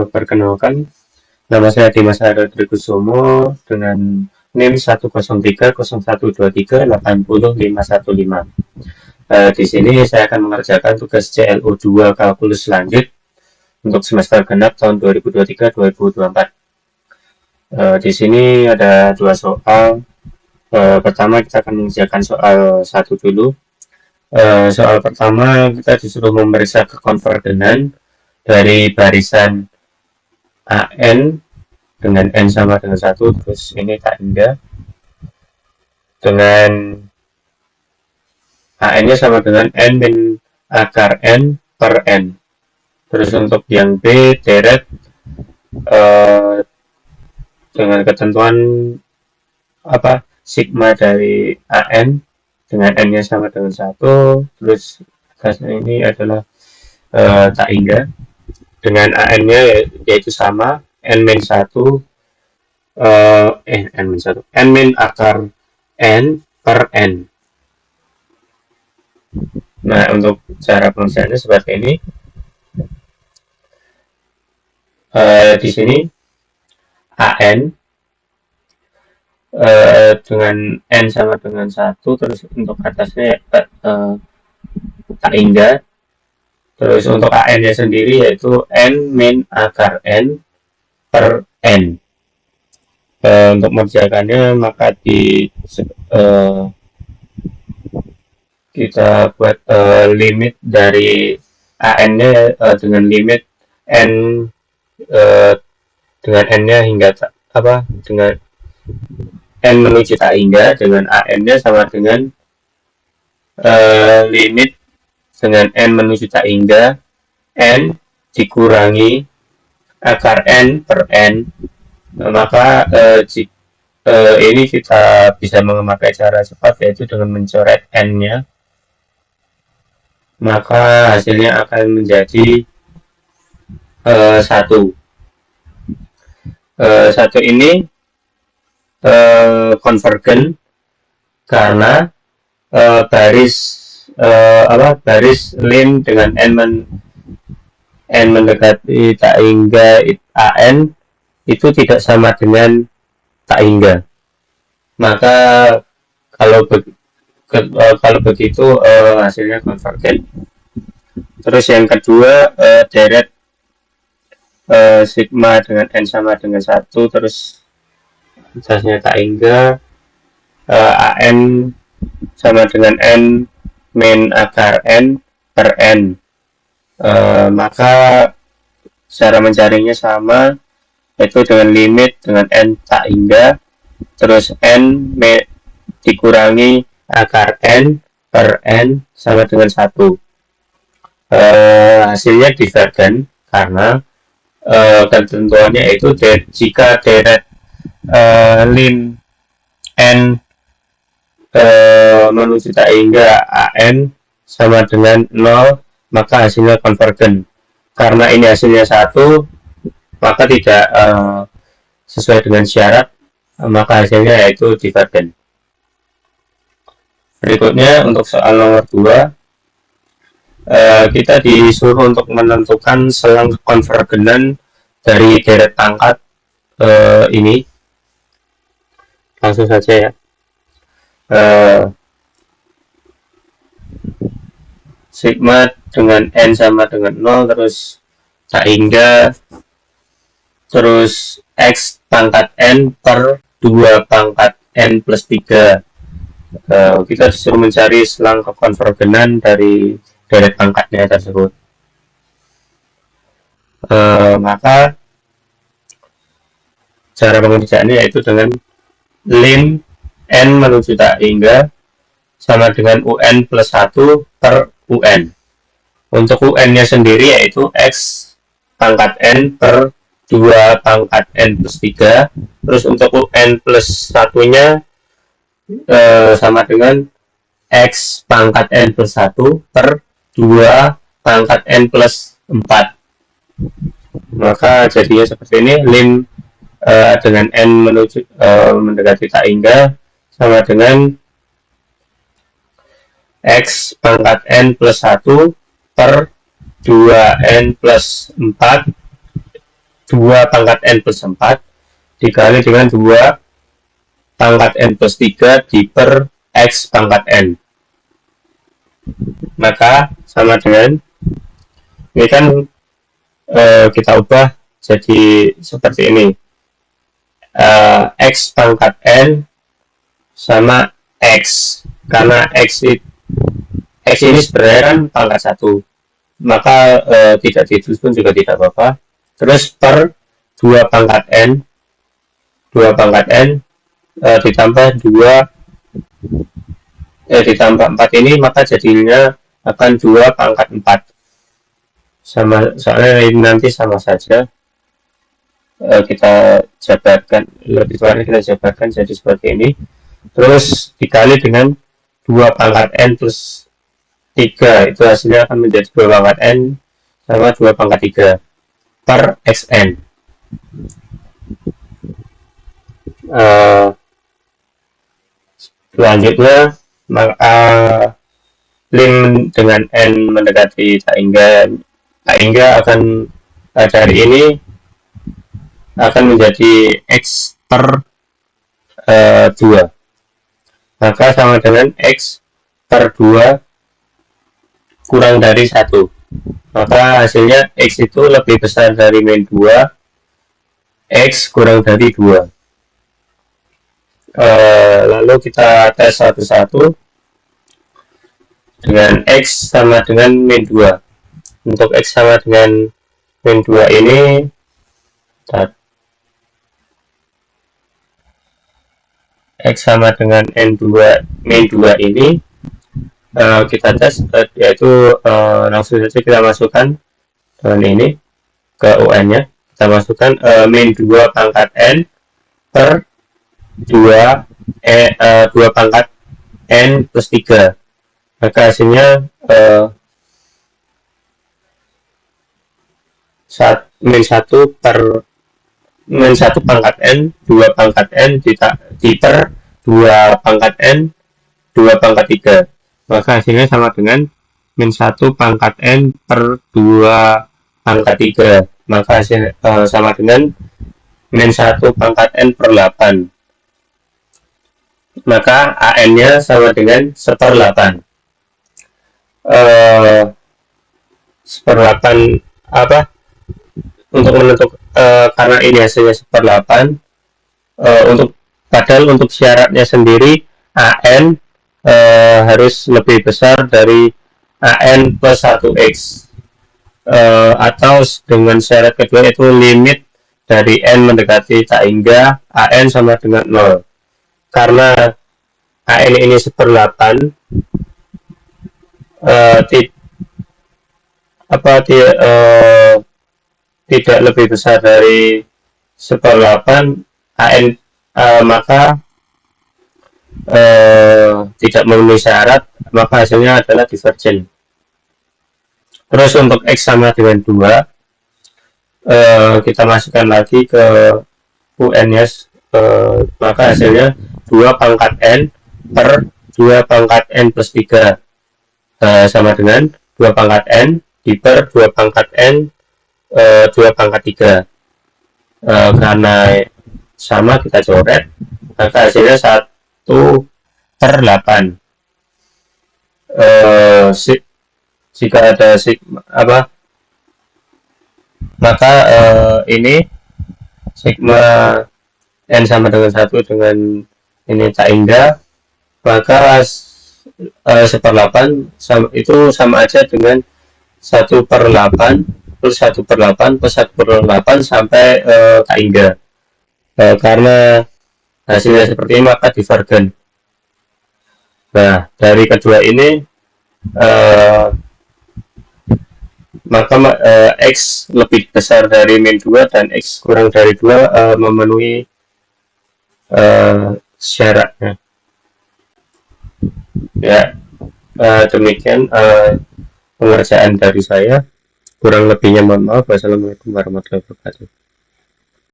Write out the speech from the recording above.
Perkenalkan, nama saya Dimas Hendro dengan NIM 1030123805015. Di sini saya akan mengerjakan tugas CLO2 kalkulus lanjut untuk semester genap tahun 2023-2024. Di sini ada dua soal. Pertama kita akan mengerjakan soal satu dulu. Soal pertama kita disuruh memeriksa kekonvergenan dari barisan AN dengan N sama dengan 1, terus ini tanda dengan AN nya sama dengan N min akar N per N. Terus untuk yang B deret dengan ketentuan sigma dari AN dengan N nya sama dengan 1, terus atasnya ini adalah tak hingga dengan AN nya yaitu sama N min 1 N min akar N per N. Nah, untuk cara pengerjaannya seperti ini. Di sini AN dengan N sama dengan 1, terus untuk atasnya tak hingga. Terus untuk AN nya sendiri yaitu N min akar N per N. Untuk mengerjakannya maka kita buat limit dari AN nya dengan limit N dengan N nya hingga dengan N menuju tak hingga, dengan AN nya sama dengan limit dengan N menuju tak hingga N dikurangi akar N per N. Maka ini kita bisa memakai cara cepat, yaitu dengan mencoret N nya, maka hasilnya akan menjadi 1. Satu ini konvergen karena baris lim dengan N mendekati tak hingga AN itu tidak sama dengan tak hingga. Maka kalau begitu hasilnya konvergen. Terus yang kedua deret sigma dengan N sama dengan 1, terus atasnya tak hingga AN sama dengan N min akar N per N. Maka cara mencarinya sama, yaitu dengan limit dengan N tak hingga, terus N dikurangi akar N per N sama dengan 1. Hasilnya divergen karena ketentuannya itu jika deret lim N menuju tak hingga AN sama dengan 0, maka hasilnya konvergen. Karena ini hasilnya 1, maka tidak sesuai dengan syarat, maka hasilnya yaitu divergen. Berikutnya untuk soal nomor 2, kita disuruh untuk menentukan selang konvergenan dari deret pangkat ini. Langsung saja ya. Sigma dengan N sama dengan 0, terus tak hingga, terus X pangkat N per 2 pangkat N plus 3. Kita disuruh mencari selang kekonvergenan dari deret pangkatnya tersebut. Maka cara pengerjaannya yaitu dengan lim N menuju tak hingga sama dengan UN plus 1 per UN. Untuk UN nya sendiri yaitu X pangkat N per 2 pangkat N plus 3. Terus untuk UN plus 1 nya sama dengan X pangkat N plus 1 per 2 pangkat N plus 4. Maka jadinya seperti ini, lim dengan N menuju mendekati tak hingga sama dengan X pangkat N plus 1 per 2N plus 4 2 pangkat N plus 4 dikali dengan 2 pangkat N plus 3 per X pangkat N. Maka sama dengan, ini kan kita ubah jadi seperti ini. X pangkat N sama X, karena X ini sebenarnya kan pangkat 1, maka tidak ditulis pun juga tidak apa-apa. Terus per 2 pangkat N ditambah 4 ini, maka jadinya akan 2 pangkat 4. Sama, soalnya ini nanti sama saja. Kita jabarkan, lebih tepatnya kita jabarkan jadi seperti ini. Terus dikali dengan 2 pangkat N plus 3, itu hasilnya akan menjadi 2 pangkat N sama 2 pangkat 3 per Xn. Selanjutnya, maka lim dengan N mendekati tak hingga akan dari ini akan menjadi X per 2, maka sama dengan X per 2 kurang dari 1, maka hasilnya X itu lebih besar dari min 2, X kurang dari 2. Lalu kita tes satu-satu. Dengan X sama dengan min 2. Untuk X sama dengan min 2 ini, X sama dengan N2 min 2 ini, kita tes, yaitu langsung saja kita masukkan dengan ini ke UN nya, kita masukkan min 2 pangkat N per 2 pangkat N plus 3, maka hasilnya min 1 pangkat N 2 pangkat N per 2 pangkat N 2 pangkat 3, maka hasilnya sama dengan min 1 pangkat N per 2 pangkat 3, maka hasilnya sama dengan min 1 pangkat N per 8, maka AN nya sama dengan 1/8. 1/8 apa, untuk menentukan karena ini hasilnya 1/8, padahal untuk syaratnya sendiri AN harus lebih besar dari AN plus 1X, atau dengan syarat kedua itu limit dari N mendekati tak hingga AN sama dengan 0. Karena AN ini 1/8, tidak lebih besar dari 1/8 AN, maka tidak memenuhi syarat, maka hasilnya adalah divergen. Terus untuk X sama dengan 2, kita masukkan lagi ke UN nya, maka hasilnya 2 pangkat N per 2 pangkat N plus 3, sama dengan 2 pangkat N per 2 pangkat N 2 pangkat 3. Karena sama kita coret, maka hasilnya 1/8. Jika ada sigma maka ini sigma N sama dengan 1 dengan ini tak hingga, maka 1/8 itu sama aja dengan 1/8 plus 1/8 plus 1/8 sampai tak hingga. Karena hasilnya seperti ini, maka divergen. Nah, dari kedua ini maka X lebih besar dari min 2 dan X kurang dari 2 memenuhi syaratnya. Ya, demikian pengerjaan dari saya. Kurang lebihnya mohon maaf. Wassalamualaikum warahmatullahi wabarakatuh.